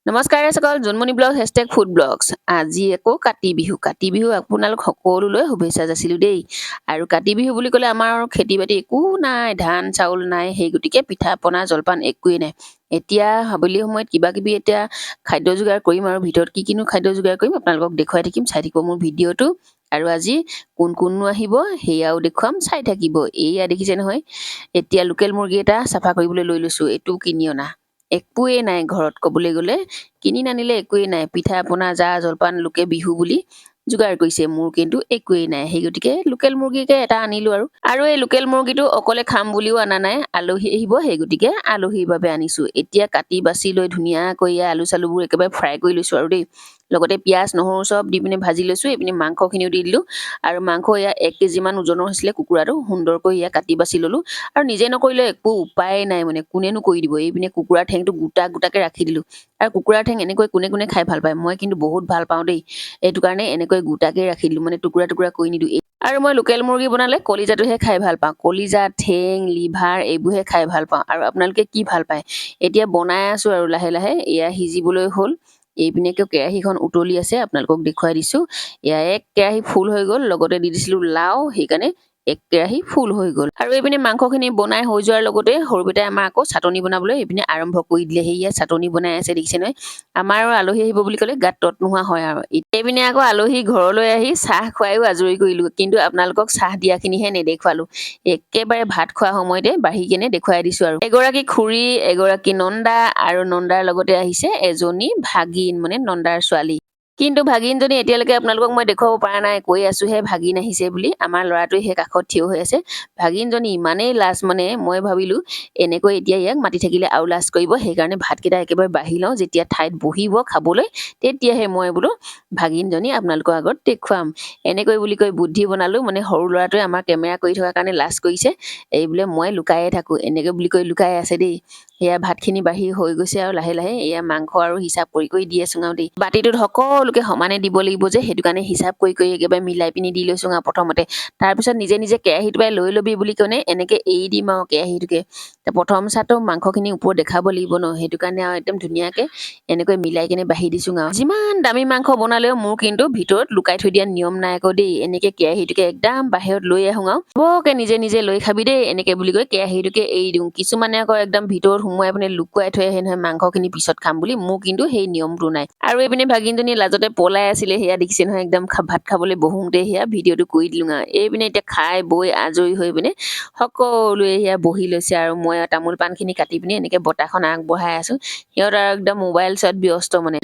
নমস্কাৰ সকল Jonmoni blog #food blogs আজি আকৌ কাতি বিহু আপোনালোক সকলোলৈ শুভেচ্ছা যাচিলোঁ দেই আৰু কাতি বিহু বুলি ক'লে আমাৰ খেতি বাতি একো নাই ধান চাউল নাই সেই গতিকে পিঠা পনা জলপান একোৱেই নাই এতিয়া আবেলি সময়ত কিবা কিবি এতিয়া খাদ্য যোগাৰ কৰিম আৰু ভিতৰত কি কিনো খাদ্য যোগাৰ কৰিম আপোনালোকক দেখুৱাই থাকিম চাই থাকিব মোৰ ভিডিঅ'টো আৰু আজি কোন আহিব সেয়াও দেখুৱাম চাই থাকিব এয়া দেখিছে নহয় এতিয়া লোকেল মুৰ্গী এটা চাফা কৰিবলৈ লৈ লৈছোঁ এইটো কিনি অনা একোৱেই নাই ঘৰত ক'বলৈ গ'লে কিনি নানিলে একোৱেই নাই পিঠা পনা জা জলপান লোকে বিহু বুলি যোগাৰ কৰিছে মোৰ কিন্তু একোৱেই নাই সেই গতিকে লোকেল মুৰ্গীকে এটা আনিলোঁ আৰু এই লোকেল মুৰ্গীটো অকলে খাম বুলিও অনা নাই আলহী আহিব সেই গতিকে আলহীৰ বাবে আনিছোঁ এতিয়া কাটি বাছি লৈ ধুনীয়াকৈ আলু চালুবোৰ একেবাৰে ফ্ৰাই কৰি লৈছোঁ আৰু দেই লগতে পিঁয়াজ নহৰু চব দি পিনে ভাজি লৈছোঁ এইপিনে মাংসখিনিও দি দিলোঁ আৰু মাংস এয়া 1 কেজিমান ওজনৰ হৈছিলে কুকুৰাটো সুন্দৰকৈ এয়া কাটি বাছি ল'লোঁ আৰু নিজে নকৰিলে একো উপায় নাই মানে কোনেনো কৰি দিব এইপিনে কুকুৰা ঠেংটো গোটাকৈ ৰাখি দিলোঁ আৰু কুকুৰাৰ ঠেং এনেকৈ কোনে খাই ভাল পায় মই কিন্তু বহুত ভাল পাওঁ দেই এইটো কাৰণে এনেকৈ গোটাকৈ ৰাখি দিলোঁ মানে টুকুৰা কৰি নিদিওঁ আৰু মই লোকেল মুৰ্গী বনালে কলিজাটোহে খাই ভাল পাওঁ কলিজা ঠেং লিভাৰ এইবোৰহে খাই ভাল পাওঁ আৰু আপোনালোকে কি ভাল পায় এতিয়া বনাই আছোঁ আৰু লাহে লাহে এয়া সিজিবলৈ হ'ল এইপিনেকে কেৰাহীখন উতলি আছে আপোনালোকক দেখুৱাই দিছোঁ এয়া 1 কেৰাহী ফুল হৈ গ'ল লগতে দি দিছিলোঁ লাও সেইকাৰণে 1 কেৰাহী ফুল হৈ গ'ল আৰু এইপিনে মাংসখিনি বনাই হৈ যোৱাৰ লগতে সৰু বেটাই আমাৰ আকৌ চাটনি বনাবলৈ এইপিনে আৰম্ভ কৰি দিলে সেয়া চাটনি বনাই আছে দেখিছে নহয় আমাৰ আৰু আলহী আহিব বুলি ক'লে গাত তত নোহোৱা হয় আৰু এইপিনে আকৌ আলহী ঘৰলৈ আহি চাহ খুৱাইও আজৰি কৰিলোঁ কিন্তু আপোনালোকক চাহ দিয়াখিনিহে নেদেখুৱালোঁ একেবাৰে ভাত খোৱা সময়তে বাঢ়ি কেনে দেখুৱাই দিছোঁ আৰু এগৰাকী খুৰী এগৰাকী নন্দা আৰু নন্দাৰ লগতে আহিছে এজনী ভাগিন মানে নন্দাৰ ছোৱালী কিন্তু ভাগিনজনী এতিয়ালৈকে আপোনালোকক মই দেখুৱাব পৰা নাই কৈ আছোহে ভাগিন আহিছে বুলি আমাৰ ল'ৰাটোৱে সেই কাষত থিয় হৈ আছে ভাগিনজনী ইমানেই লাজ মানে মই ভাবিলোঁ এনেকৈ এতিয়া ইয়াক মাতি থাকিলে আৰু লাজ কৰিব সেইকাৰণে ভাতকেইটা একেবাৰে বাঢ়ি লওঁ যেতিয়া ঠাইত বহিব খাবলৈ তেতিয়াহে মই বোলো ভাগিনজনী আপোনালোকৰ আগত দেখুৱাম এনেকৈ বুলি কৈ বুদ্ধি বনালোঁ মানে সৰু ল'ৰাটোৱে আমাৰ কেমেৰা কৰি থকাৰ কাৰণে লাজ কৰিছে এই বোলে মই লুকায়ে থাকোঁ এনেকৈ বুলি কৈ লুকাই আছে দেই সেয়া ভাতখিনি বাঢ়ি হৈ গৈছে আৰু লাহে লাহে এয়া মাংস আৰু হিচাপ কৰি দি আছোঁ আৰু দেই বাতিটোত সকলোকে সমানে দিব লাগিব যে সেইটো কাৰণে হিচাপ কৰি একেবাৰে মিলাই পিনি দি লৈছোঁ আৰু প্ৰথমতে তাৰপিছত নিজে কেৰাহীটো পাই লৈ ল'বি বুলি ক'লে এনেকৈ এৰি দিম আৰু কেৰাহীটোকে প্ৰথম চাটো মাংসখিনি ওপৰত দেখাব লাগিব ন সেইটো কাৰণে আৰু একদম ধুনীয়াকৈ এনেকৈ মিলাই কেনে বাঢ়ি দিছোঁ আৰু যিমান দামী মাংস বনালেও মোৰ কিন্তু ভিতৰত লুকাই থৈ দিয়া নিয়ম নাই আকৌ দেই এনেকৈ কেৰাহীটোকে একদম বাহিৰত লৈ আহোঁ আৰু বৰকে নিজে লৈ খাবি দেই এনেকৈ বুলি কৈ কেৰাহীটোকে এৰি দিওঁ কিছুমানে আকৌ একদম ভিতৰত সোমোৱাই পিনে লুকুৱাই থৈ আহে নহয় মাংসখিনি পিছত খাম বুলি মোৰ কিন্তু সেই নিয়মটো নাই আৰু এইপিনে ভাগিনজনী লাজতে পলাই আছিলে সেয়া দেখিছে নহয় একদম ভাত খাবলৈ বহোঁতে সেয়া ভিডিঅ'টো কৰি দিলোঁ আৰু এইপিনে এতিয়া খাই বৈ আজৰি হৈ পিনে সকলোৱে সেয়া বহি লৈছে আৰু মই তামোল পাণখিনি কাটি পিনি এনেকৈ বতাহখন আগবঢ়াই আছোঁ সিহঁত আৰু একদম মোবাইল চোৱাত ব্যস্ত মানে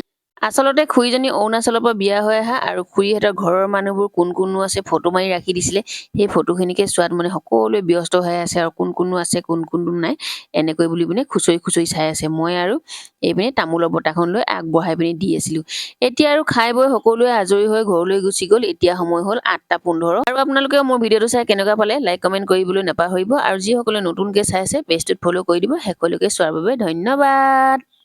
আচলতে খুৰীজনী অৰুণাচলৰ পৰা বিয়া হৈ আহা আৰু খুৰীহঁতৰ ঘৰৰ মানুহবোৰ কোন আছে ফটো মাৰি ৰাখি দিছিলে সেই ফটোখিনিকে চোৱাত মানে সকলোৱে ব্যস্ত হৈ আছে আৰু কোন আছে কোন নাই এনেকৈ বুলি পিনে খুচৰি চাই আছে মই আৰু এইপিনে তামোলৰ বটাখন লৈ আগবঢ়াই পিনি দি আছিলোঁ এতিয়া আৰু খাই বৈ সকলোৱে আজৰি হৈ ঘৰলৈ গুচি গ'ল এতিয়া সময় হ'ল 8:15 আৰু আপোনালোকেও মোৰ ভিডিঅ'টো চাই কেনেকুৱা পালে লাইক কমেণ্ট কৰিবলৈ নাপাহৰিব আৰু যিসকলে নতুনকৈ চাই আছে পেজটোত ফ'ল' কৰি দিব সকলোকে চোৱাৰ বাবে ধন্যবাদ।